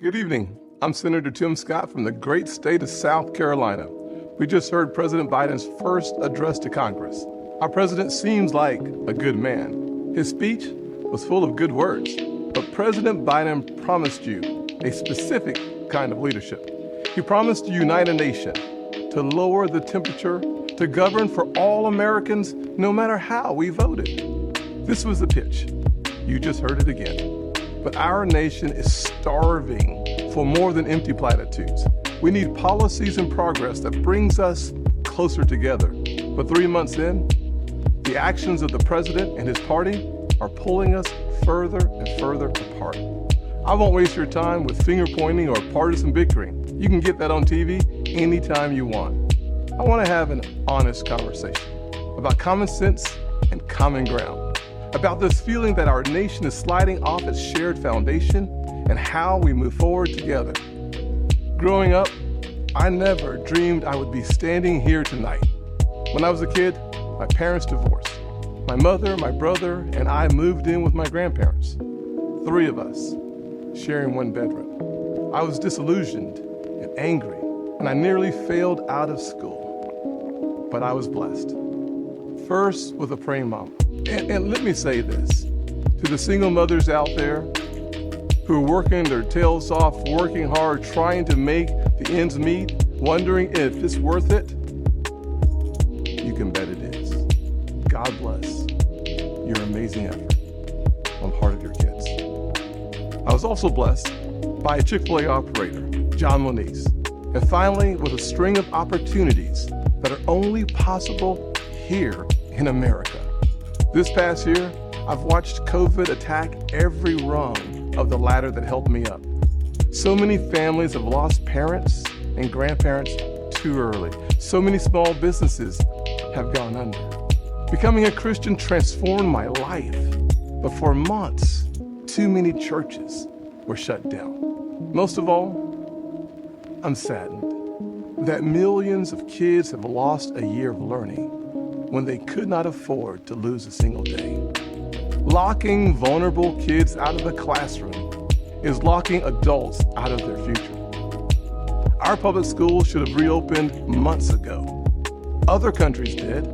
Good evening. I'm Senator Tim Scott from the great state of South Carolina. We just heard President Biden's first address to Congress. Our president seems like a good man. His speech was full of good words, but President Biden promised you a specific kind of leadership. He promised to unite a nation, to lower the temperature, to govern for all Americans, no matter how we voted. This was the pitch. You just heard it again. But our nation is starving for more than empty platitudes. We need policies and progress that brings us closer together. But 3 months in, the actions of the president and his party are pulling us further and further apart. I won't waste your time with finger pointing or partisan bickering. You can get that on TV anytime you want. I want to have an honest conversation about common sense and common ground, about this feeling that our nation is sliding off its shared foundation and how we move forward together. Growing up, I never dreamed I would be standing here tonight. When I was a kid, my parents divorced. My mother, my brother, and I moved in with my grandparents. 3 of us sharing one bedroom. I was disillusioned and angry, and I nearly failed out of school. But I was blessed. First, with a praying mama. And let me say this, to the single mothers out there who are working their tails off, working hard, trying to make the ends meet, wondering if it's worth it, you can bet it is. God bless your amazing effort on the part of your kids. I was also blessed by a Chick-fil-A operator, John Moniz, and finally with a string of opportunities that are only possible here in America. This past year, I've watched COVID attack every rung of the ladder that held me up. So many families have lost parents and grandparents too early. So many small businesses have gone under. Becoming a Christian transformed my life, but for months, too many churches were shut down. Most of all, I'm saddened that millions of kids have lost a year of learning when they could not afford to lose a single day. Locking vulnerable kids out of the classroom is locking adults out of their future. Our public schools should have reopened months ago. Other countries did.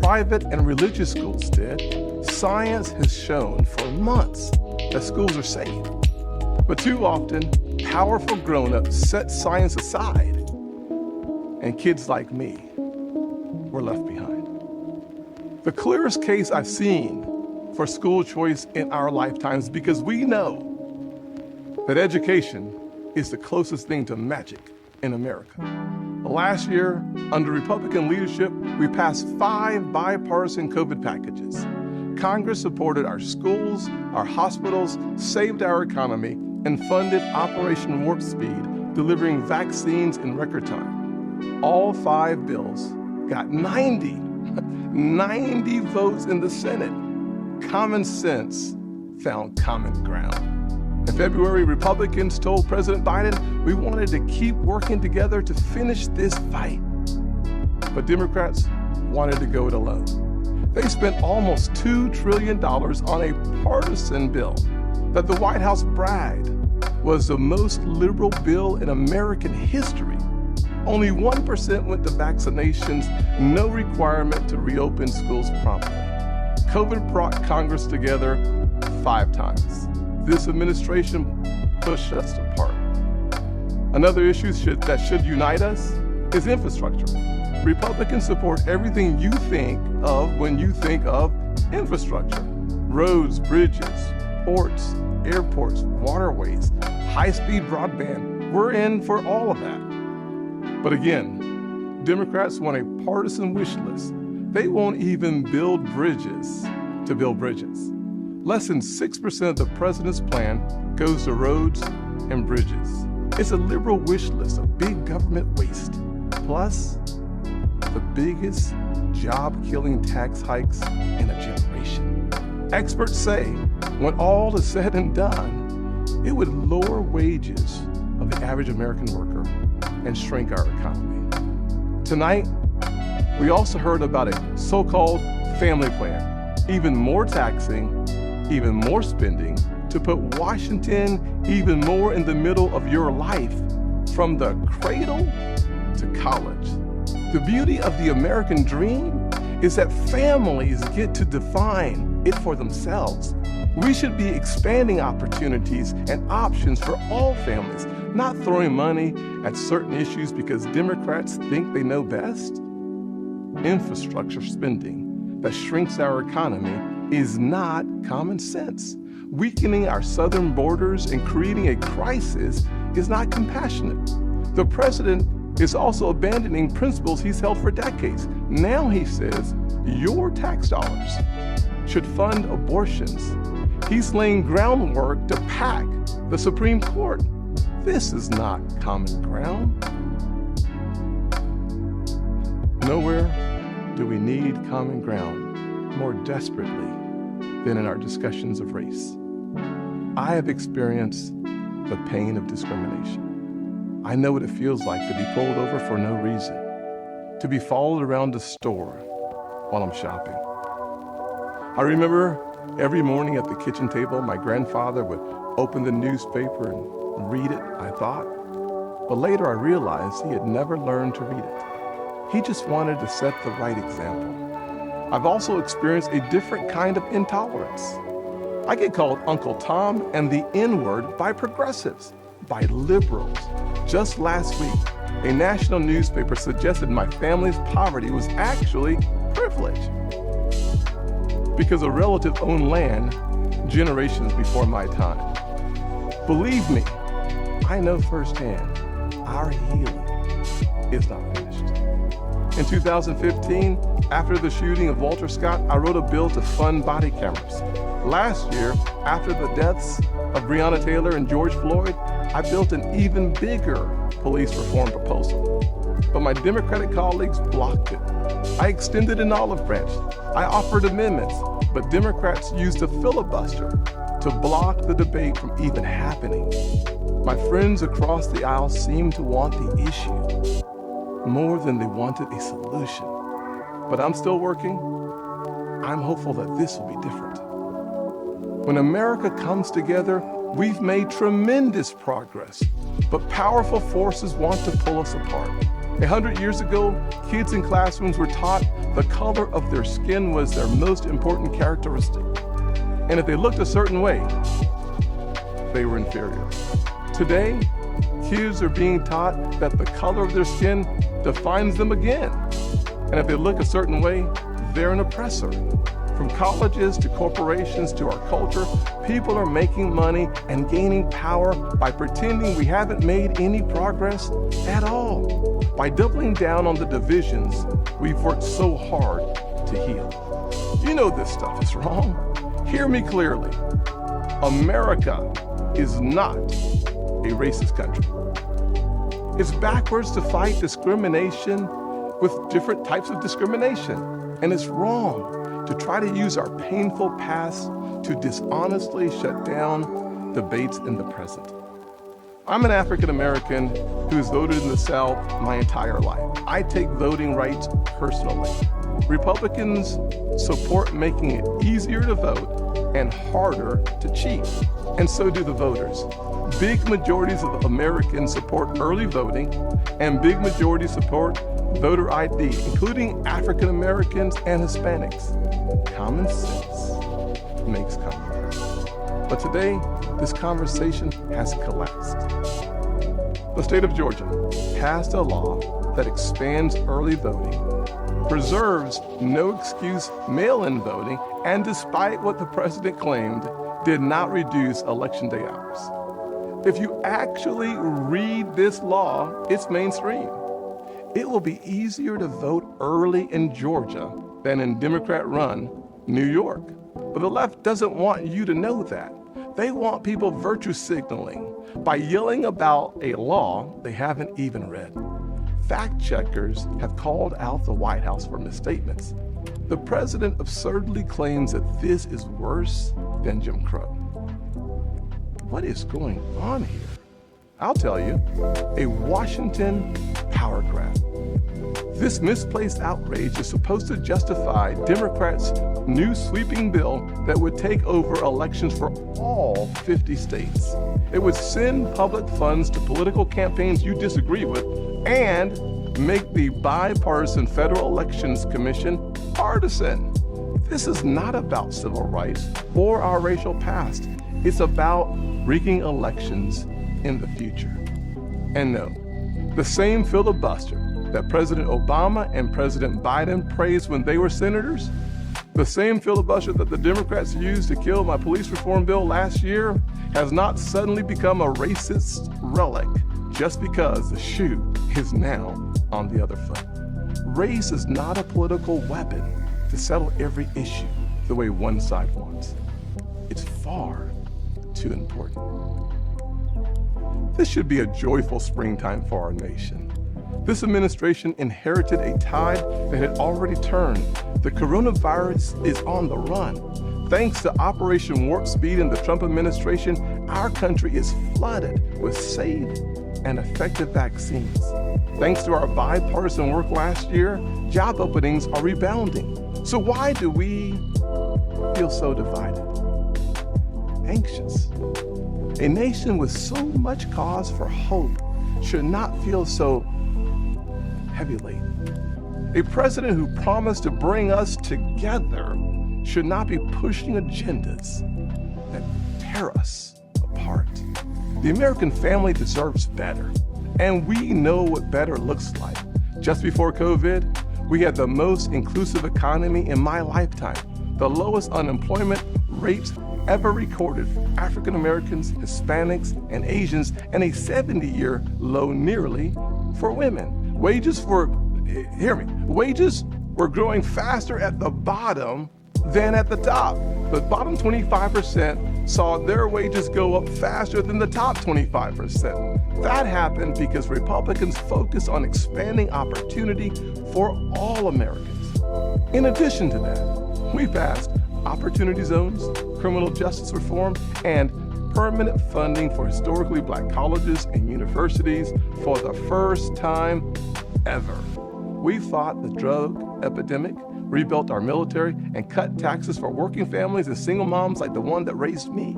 Private and religious schools did. Science has shown for months that schools are safe. But too often, powerful grown-ups set science aside, and kids like me were left behind. The clearest case I've seen for school choice in our lifetimes, because we know that education is the closest thing to magic in America. Last year, under Republican leadership, we passed 5 bipartisan COVID packages. Congress supported our schools, our hospitals, saved our economy, and funded Operation Warp Speed, delivering vaccines in record time. All 5 bills got 90 votes in the Senate. Common sense found common ground. In February, Republicans told President Biden we wanted to keep working together to finish this fight. But Democrats wanted to go it alone. They spent almost $2 trillion on a partisan bill that the White House bragged was the most liberal bill in American history. Only 1% went to vaccinations, no requirement to reopen schools promptly. COVID brought Congress together 5 times. This administration pushed us apart. Another issue that should unite us is infrastructure. Republicans support everything you think of when you think of infrastructure. Roads, bridges, ports, airports, waterways, high-speed broadband. We're in for all of that. But again, Democrats want a partisan wish list. They won't even build bridges to build bridges. Less than 6% of the president's plan goes to roads and bridges. It's a liberal wish list of big government waste, plus the biggest job-killing tax hikes in a generation. Experts say when all is said and done, it would lower wages of the average American worker and shrink our economy. Tonight, we also heard about a so-called family plan, even more taxing, even more spending to put Washington even more in the middle of your life, from the cradle to college. The beauty of the American dream is that families get to define it for themselves. We should be expanding opportunities and options for all families, not throwing money at certain issues because Democrats think they know best. Infrastructure spending that shrinks our economy is not common sense. Weakening our southern borders and creating a crisis is not compassionate. The president is also abandoning principles he's held for decades. Now he says your tax dollars should fund abortions. He's laying groundwork to pack the Supreme Court. This is not common ground. Nowhere do we need common ground more desperately than in our discussions of race. I have experienced the pain of discrimination. I know what it feels like to be pulled over for no reason, to be followed around the store while I'm shopping. I remember every morning at the kitchen table, my grandfather would open the newspaper and read it, I thought. But later I realized he had never learned to read it. He just wanted to set the right example. I've also experienced a different kind of intolerance. I get called Uncle Tom and the N-word by progressives, by liberals. Just last week, a national newspaper suggested my family's poverty was actually privilege because a relative owned land generations before my time. Believe me, I know firsthand, our healing is not finished. In 2015, after the shooting of Walter Scott, I wrote a bill to fund body cameras. Last year, after the deaths of Breonna Taylor and George Floyd, I built an even bigger police reform proposal. But my Democratic colleagues blocked it. I extended an olive branch. I offered amendments, but Democrats used a filibuster to block the debate from even happening. My friends across the aisle seem to want the issue more than they wanted a solution. But I'm still working. I'm hopeful that this will be different. When America comes together, we've made tremendous progress, but powerful forces want to pull us apart. 100 years ago, kids in classrooms were taught the color of their skin was their most important characteristic. And if they looked a certain way, they were inferior. Today, kids are being taught that the color of their skin defines them again. And if they look a certain way, they're an oppressor. From colleges to corporations to our culture, people are making money and gaining power by pretending we haven't made any progress at all, by doubling down on the divisions we've worked so hard to heal. You know this stuff is wrong. Hear me clearly. America is not a racist country. It's backwards to fight discrimination with different types of discrimination, and it's wrong to try to use our painful past to dishonestly shut down debates in the present. I'm an African American who has voted in the South my entire life. I take voting rights personally. Republicans support making it easier to vote and harder to cheat, and so do the voters. Big majorities of Americans support early voting, and big majorities support voter ID, including African Americans and Hispanics. Common sense makes common ground. But today, this conversation has collapsed. The state of Georgia passed a law that expands early voting, preserves no excuse mail-in voting, and despite what the president claimed, did not reduce election day hours. If you actually read this law, it's mainstream. It will be easier to vote early in Georgia than in Democrat-run New York. But the left doesn't want you to know that. They want people virtue signaling by yelling about a law they haven't even read. Fact checkers have called out the White House for misstatements. The president absurdly claims that this is worse than Jim Crow. What is going on here? I'll tell you, a Washington power grab. This misplaced outrage is supposed to justify Democrats' new sweeping bill that would take over elections for all 50 states. It would send public funds to political campaigns you disagree with and make the bipartisan Federal Elections Commission partisan. This is not about civil rights or our racial past. It's about rigging elections in the future. And no, the same filibuster that President Obama and President Biden praised when they were senators, the same filibuster that the Democrats used to kill my police reform bill last year, has not suddenly become a racist relic just because the shoe is now on the other foot. Race is not a political weapon to settle every issue the way one side wants. It's far too important. This should be a joyful springtime for our nation. This administration inherited a tide that had already turned. The coronavirus is on the run. Thanks to Operation Warp Speed and the Trump administration, our country is flooded with safe and effective vaccines. Thanks to our bipartisan work last year, job openings are rebounding. So why do we feel so divided? Anxious. A nation with so much cause for hope should not feel so heavy laden. A president who promised to bring us together should not be pushing agendas that tear us apart. The American family deserves better, and we know what better looks like. Just before COVID, we had the most inclusive economy in my lifetime, the lowest unemployment rates ever recorded for African Americans, Hispanics, and Asians, and a 70-year low nearly for women. Wages were growing faster at the bottom than at the top. The bottom 25% saw their wages go up faster than the top 25%. That happened because Republicans focused on expanding opportunity for all Americans. In addition to that, we passed opportunity zones, criminal justice reform, and permanent funding for historically Black colleges and universities for the first time ever. We fought the drug epidemic, rebuilt our military, and cut taxes for working families and single moms like the one that raised me.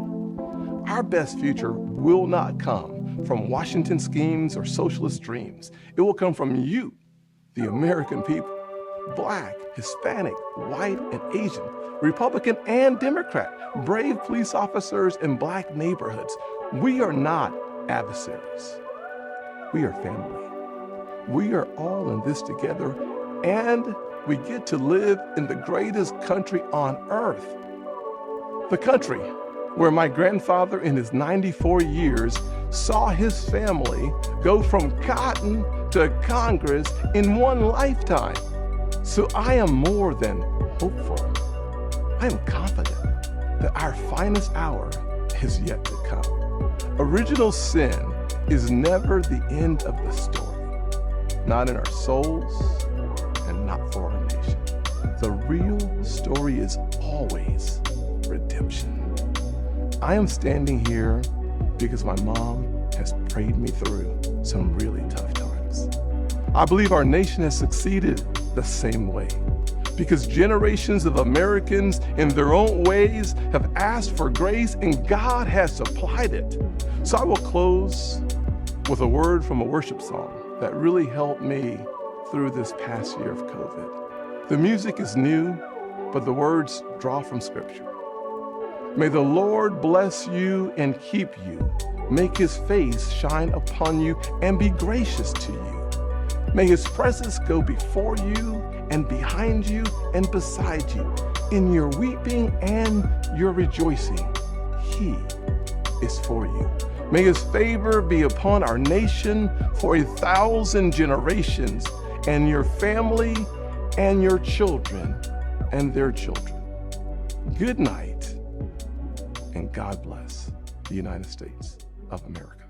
Our best future will not come from Washington schemes or socialist dreams. It will come from you, the American people, Black, Hispanic, white, and Asian, Republican and Democrat, brave police officers in Black neighborhoods. We are not adversaries. We are family. We are all in this together, and we get to live in the greatest country on earth. The country where my grandfather in his 94 years saw his family go from cotton to Congress in one lifetime. So I am more than hopeful. I am confident that our finest hour is yet to come. Original sin is never the end of the story, not in our souls and not for our nation. The real story is always redemption. I am standing here because my mom has prayed me through some really tough times. I believe our nation has succeeded the same way, because generations of Americans in their own ways have asked for grace and God has supplied it. So I will close with a word from a worship song that really helped me through this past year of COVID. The music is new, but the words draw from Scripture. May the Lord bless you and keep you, make his face shine upon you and be gracious to you. May his presence go before you and behind you and beside you. In your weeping and your rejoicing, he is for you. May his favor be upon our nation for 1,000 generations, and your family and your children and their children. Good night, and God bless the United States of America.